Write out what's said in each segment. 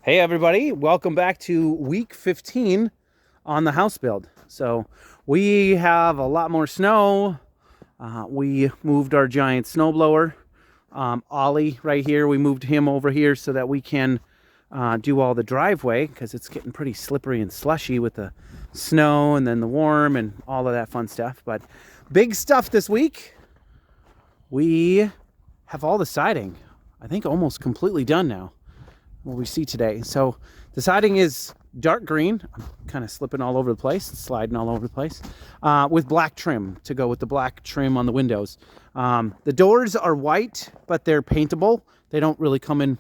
Hey everybody, welcome back to week 15 on the house build. So we have a lot more snow. We moved our giant snowblower, Ollie right here. We moved him over here so that we can do all the driveway because it's getting pretty slippery and slushy with the snow and then the warm and all of that fun stuff. But big stuff this week. We have all the siding, I think almost completely done now. What we see today. So the siding is dark green. I'm kind of slipping all over the place, sliding all over the place, with black trim to go with the black trim on the windows. The doors are white, but they're paintable. They don't really come in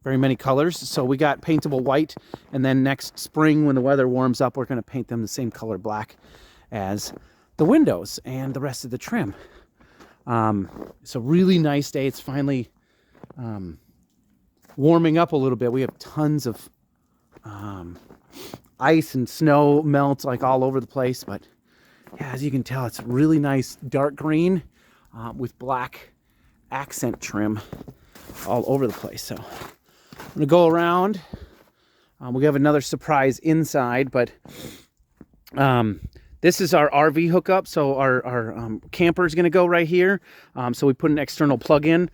very many colors. So we got paintable white, and then next spring when the weather warms up, we're going to paint them the same color black as the windows and the rest of the trim. It's a really nice day. It's finally warming up a little bit. We have tons of ice and snow melts like all over the place, but yeah, as you can tell, it's really nice dark green with black accent trim all over the place. So I'm gonna go around. We have another surprise inside, but this is our RV hookup. So our camper is going to go right here. So we put an external plug in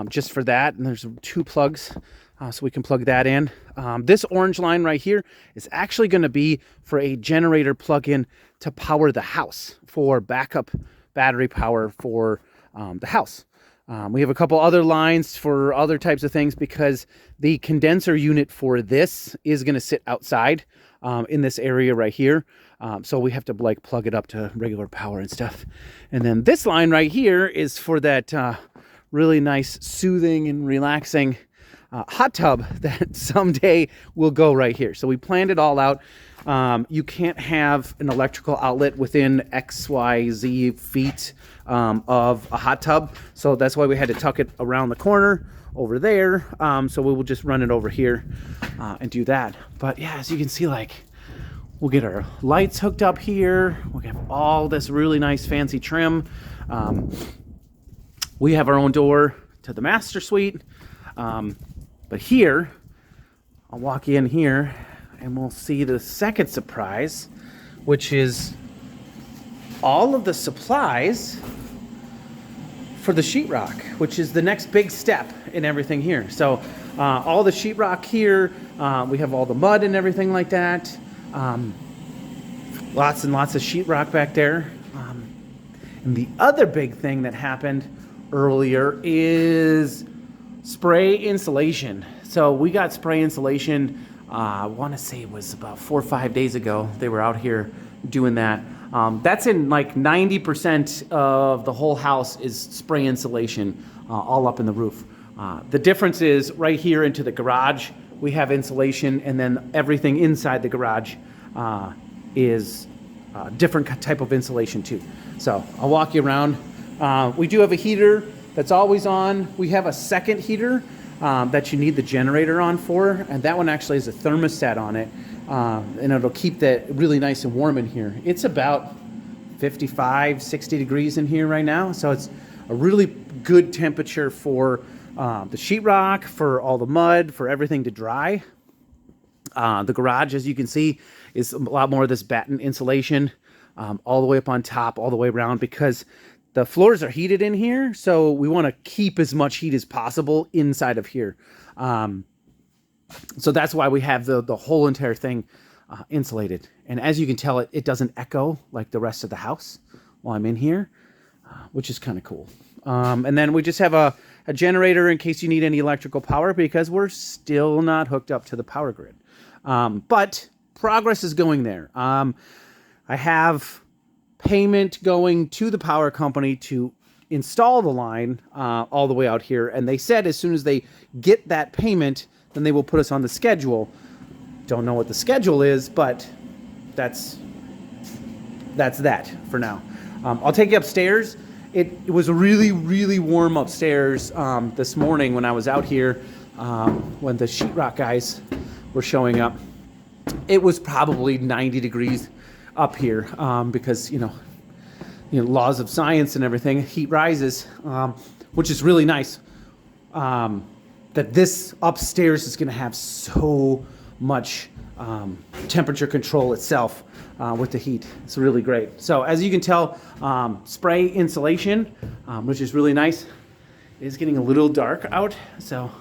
just for that. And there's 2 plugs so we can plug that in. This orange line right here is actually going to be for a generator plug-in to power the house for backup battery power for the house. We have a couple other lines for other types of things because the condenser unit for this is going to sit outside in this area right here. So we have to like plug it up to regular power and stuff. And then this line right here is for that really nice soothing and relaxing hot tub that someday will go right here. So we planned it all out. You can't have an electrical outlet within XYZ feet of a hot tub. So that's why we had to tuck it around the corner over there. So we will just run it over here and do that. But yeah, as you can see, like, we'll get our lights hooked up here. We have all this really nice fancy trim. We have our own door to the master suite. But here, I'll walk in here and we'll see the second surprise, which is all of the supplies for the sheetrock, which is the next big step in everything here. So all the sheetrock here, we have all the mud and everything like that. Lots and lots of sheetrock back there. And the other big thing that happened earlier is spray insulation. So we got spray insulation, I want to say it was about 4 or 5 days ago. They were out here doing that. That's in like 90% of the whole house is spray insulation all up in the roof. The difference is right here into the garage, we have insulation, and then everything inside the garage is different type of insulation too. So I'll walk you around. We do have a heater that's always on. We have a second heater that you need the generator on for, and that one actually has a thermostat on it, and it'll keep that really nice and warm in here. It's about 55, 60 degrees in here right now, so it's a really good temperature for the sheetrock, for all the mud, for everything to dry. The garage, as you can see, is a lot more of this batten insulation all the way up on top, all the way around, because the floors are heated in here, so we want to keep as much heat as possible inside of here. So that's why we have the whole entire thing insulated. And as you can tell, it doesn't echo like the rest of the house while I'm in here, which is kind of cool. And then we just have a generator in case you need any electrical power, because we're still not hooked up to the power grid. But progress is going there. I have payment going to the power company to install the line all the way out here, and they said as soon as they get that payment, then they will put us on the schedule. Don't know what the schedule is, but that's that for now. I'll take you upstairs. It was really, really warm upstairs this morning when I was out here when the sheetrock guys were showing up. It was probably 90 degrees up here because, you know, laws of science and everything, heat rises, which is really nice. that this upstairs is going to have so much temperature control itself with the heat. It's really great. So as you can tell, spray insulation, which is really nice. It is getting a little dark out, so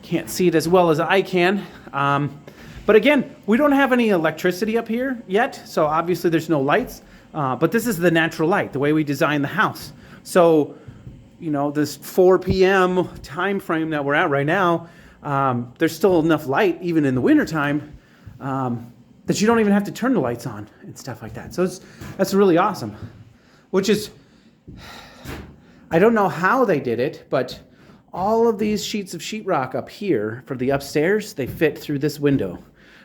can't see it as well as I can. But again, we don't have any electricity up here yet, so obviously there's no lights. But this is the natural light, the way we designed the house. So, you know, this 4 p.m. time frame that we're at right now, there's still enough light, even in the wintertime, that you don't even have to turn the lights on and stuff like that. So that's really awesome. Which is, I don't know how they did it, but all of these sheets of sheetrock up here for the upstairs, they fit through this window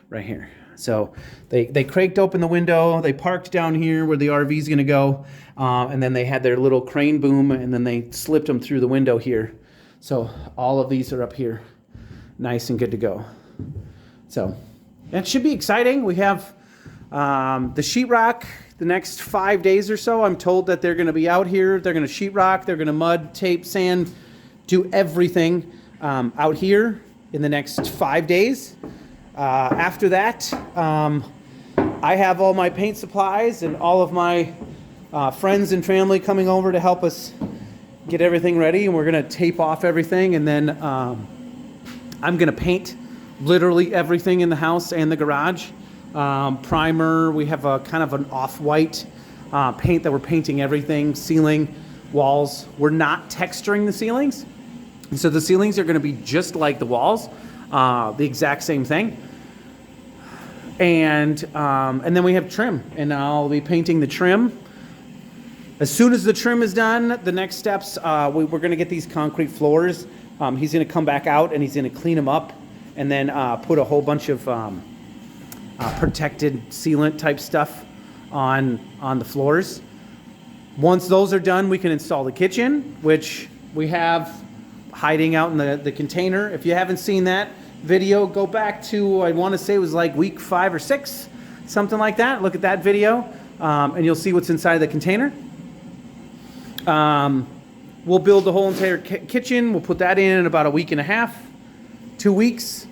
right here. So they cranked open the window, they parked down here where the RV is going to go, and then they had their little crane boom, and then they slipped them through the window here. So all of these are up here, nice and good to go. So that should be exciting. We have the sheetrock the next 5 days or so. I'm told that they're going to be out here. They're going to sheetrock, they're going to mud, tape, sand, do everything out here in the next 5 days. After that, I have all my paint supplies and all of my friends and family coming over to help us get everything ready, and we're going to tape off everything, and then I'm going to paint literally everything in the house and the garage. Primer, we have a kind of an off-white paint that we're painting everything, ceiling, walls. We're not texturing the ceilings, so the ceilings are going to be just like the walls. The exact same thing. And then we have trim, and I'll be painting the trim. As soon as the trim is done, the next steps, we're going to get these concrete floors. He's going to come back out and he's going to clean them up, and then put a whole bunch of protected sealant type stuff on the floors. Once those are done, we can install the kitchen, which we have hiding out in the container. If you haven't seen that video, go back to, I want to say it was like week 5 or 6, something like that. Look at that video, and you'll see what's inside the container. We'll build the whole entire kitchen. We'll put that in about a week and a half, 2 weeks.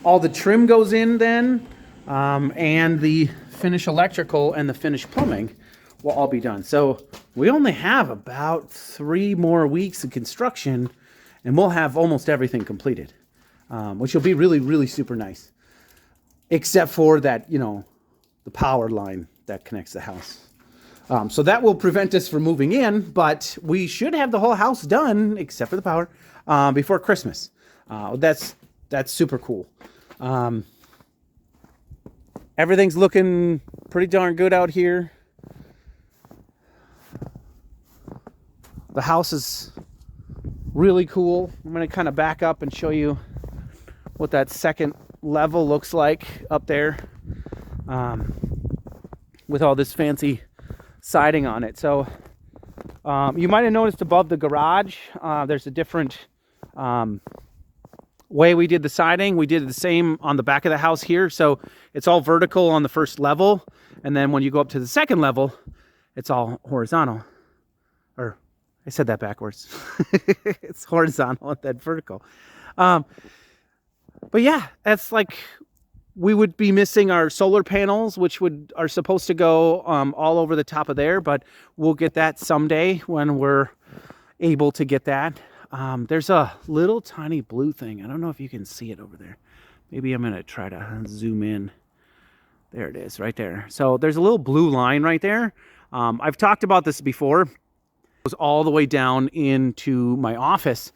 All the trim goes in then, and the finished electrical and the finished plumbing will all be done. So we only have about 3 more weeks of construction, and we'll have almost everything completed, which will be really, really super nice. Except for that, you know, the power line that connects the house. So that will prevent us from moving in, but we should have the whole house done, except for the power, before Christmas. That's super cool. Everything's looking pretty darn good out here. The house is really cool. I'm going to kind of back up and show you what that second level looks like up there, with all this fancy siding on it. So you might have noticed above the garage, there's a different way we did the siding. We did the same on the back of the house here. So it's all vertical on the first level, and then when you go up to the second level, it's all horizontal. Or I said that backwards. It's horizontal and then vertical. But yeah, that's like, we would be missing our solar panels, which are supposed to go all over the top of there, but we'll get that someday when we're able to get that. There's a little tiny blue thing. I don't know if you can see it over there. Maybe I'm going to try to zoom in. There it is, right there. So there's a little blue line right there. I've talked about this before. It goes all the way down into my office,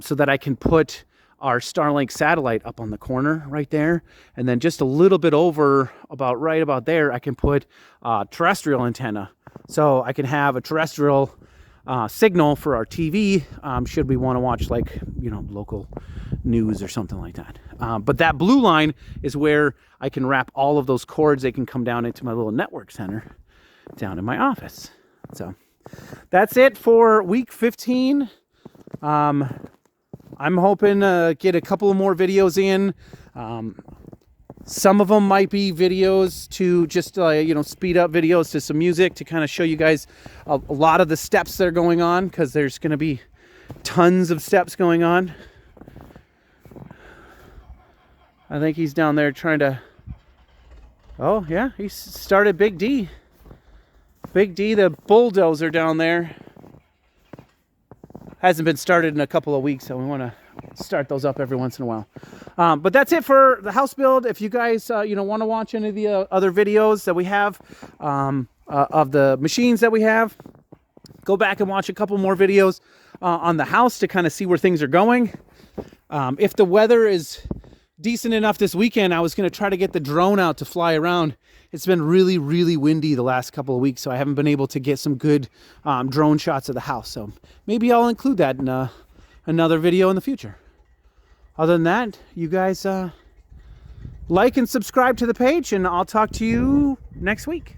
so that I can put our Starlink satellite up on the corner right there. And then just a little bit over, right about there, I can put a terrestrial antenna. So I can have a terrestrial signal for our TV, should we want to watch, like, you know, local news or something like that. But that blue line is where I can wrap all of those cords. They can come down into my little network center down in my office. So that's it for week 15. I'm hoping to get a couple of more videos in. Some of them might be videos to just, speed up videos to some music to kind of show you guys a lot of the steps that are going on, because there's going to be tons of steps going on. I think he's down there trying to... Oh, yeah, he started Big D. Big D, the bulldozer down there. Hasn't been started in a couple of weeks, so we want to start those up every once in a while. But that's it for the house build. If you guys want to watch any of the other videos that we have of the machines that we have, go back and watch a couple more videos on the house to kind of see where things are going. If the weather is decent enough this weekend, I was going to try to get the drone out to fly around. It's been really, really windy the last couple of weeks, so I haven't been able to get some good drone shots of the house. So maybe I'll include that in another video in the future. Other than that, you guys like and subscribe to the page, and I'll talk to you next week.